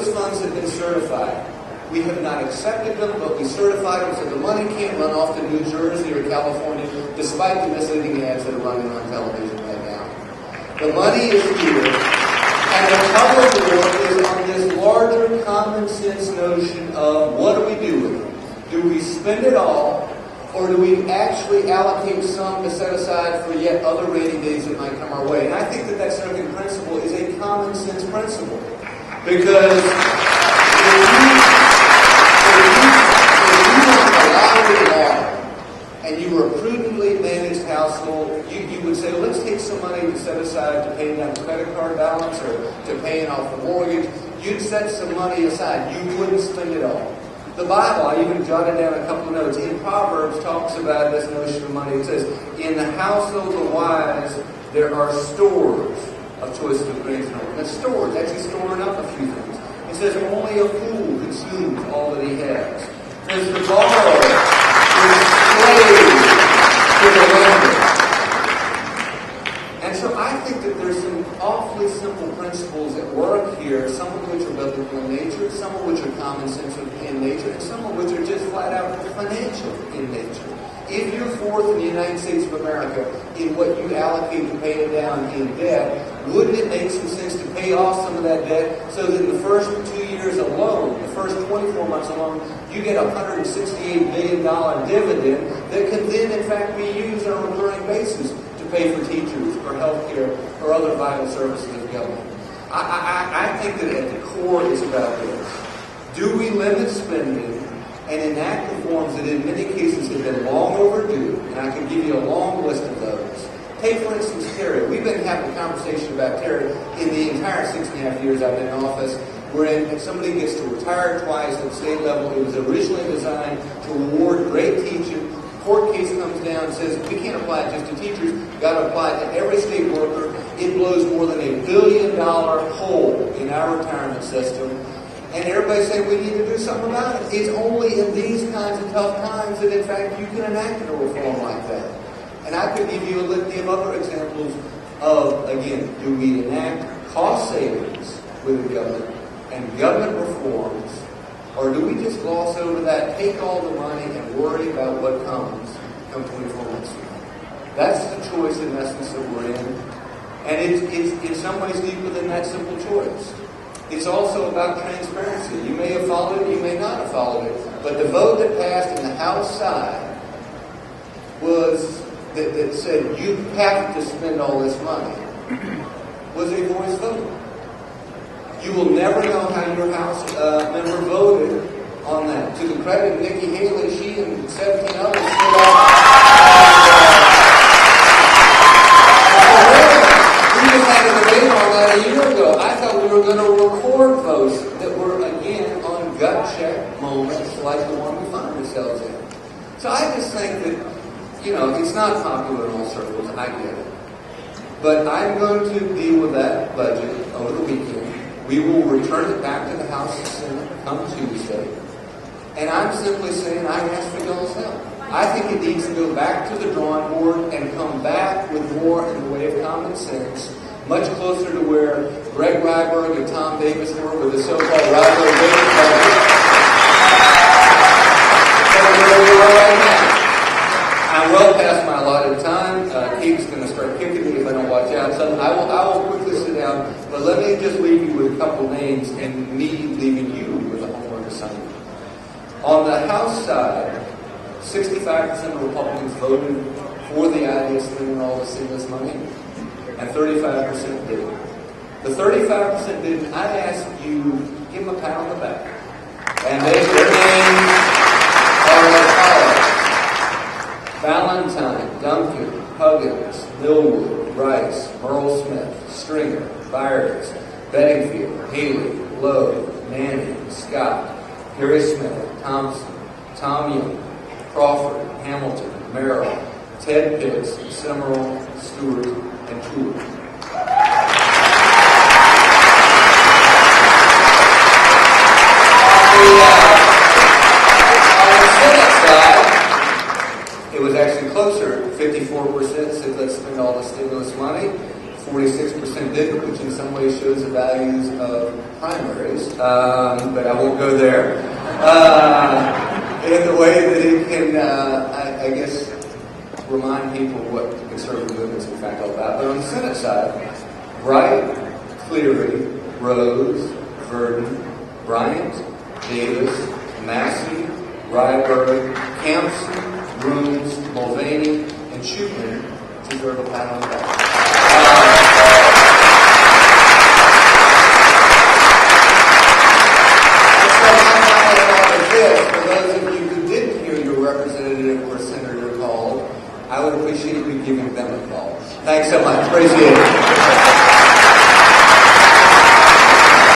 those funds have been certified. We have not accepted them, but we certified them so the money can't run off to New Jersey or California, despite the misleading ads that are running on television right now. The money is here, and the tug of war is on this larger common sense notion of what do we do with it? Do we spend it all, or do we actually allocate some to set aside for yet other rainy days that might come our way? And I think that serving principle is a common sense principle. Because and you were a prudently managed household, you would say, let's take some money to set aside to paying down the credit card balance or to paying off the mortgage. You'd set some money aside. You wouldn't spend it all. The Bible, I even jotted down a couple of notes. In Proverbs talks about this notion of money. It says, in the house of the wise, there are stores of choice of grains and oil. Now, stores, actually storing up a few things. It says, only a fool consumes all that he has. It says, the borrower is slave to the lender. And so I think that there's some awfully simple principles at work here, some of which are biblical in nature, some of which are common sense in nature, and some of which are just flat out financial in nature. If you're fourth in the United States of America in what you allocate to pay it down in debt, wouldn't it make some sense to pay off some of that debt so that in the first 2 years alone, the first 24 months alone, you get a $168 billion dividend that can then in fact be used on a recurring basis to pay for teachers or health care or other vital services of government. I think that at the core is about this. Do we limit spending and enact reforms that in many cases have been long overdue? And I can give you a long list of those. Take, for instance, Terry. We've been having a conversation about Terry in the entire 6.5 years I've been in office, wherein if somebody gets to retire twice at the state level, it was originally designed to reward great teaching. Court case comes down and says, we can't apply it just to teachers, we've got to apply it to every state worker. It blows more than $1 billion hole in our retirement system. And everybody's saying we need to do something about it. It's only in these kinds of tough times that, in fact, you can enact a reform like that. And I could give you a litany of other examples of, again, do we enact cost savings with the government and government reforms, or do we just gloss over that, take all the money, and worry about what comes come 24 months from now? That's the choice, in essence, that we're in. And it's in some ways deeper than that simple choice. It's also about transparency. You may have followed it, you may not have followed it, but the vote that passed in the House side was that said you have to spend all this money was a voice vote. You will never know how your House member voted on that. To the credit of Nikki Haley, she and 17 others stood out. We just had a debate on that a year ago. I thought we were going to record votes that were, again, on gut check moments like the one we find ourselves in. So I just think that, it's not popular in all circles. I get it. But I'm going to deal with that budget over the weekend. We will return it back to the House and Senate come Tuesday. And I'm simply saying I ask for y'all's help. I think it needs to go back to the drawing board and come back with more in the way of common sense, much closer to where Greg Ryberg and Tom Davis were with the so-called Ryberg-Davis budget. I'm well past my allotted time. Kate's going to start kicking me if I don't watch out. So I will quickly sit down, but let me just leave you with a couple names and me leaving you with a homework assignment. On the House side, 65% of Republicans voted for the idea of spending all the stimulus money, and 35% didn't. The 35% didn't. I'd ask you, give them a pat on the back. And their names are as follows: Valentine, Duncan, Huggins, Millwood, Rice, Merle Smith, Stringer, Byers, Bedingfield, Haley, Lowe, Manning, Scott, Gary Smith, Thompson, Tom Young, Crawford, Hamilton, Merrill, Ted Pitts, Summerall, Stewart, and Toole. On the Senate side, it was actually closer. 54% said let's spend all the stimulus money. 46% didn't, which in some ways shows the values of primaries, but I won't go there. In the way that it can, I guess, remind people what the conservative movement's in fact all about. But on the Senate side, Bright, Cleary, Rose, Verdon, Bryant, Davis, Massey, Ryberg, Campson, Rooms, Mulvaney, and Shupin deserve a pat on the back. For those of you who didn't hear your representative or senator called, I would appreciate you giving them a call. Thanks so much. Appreciate it.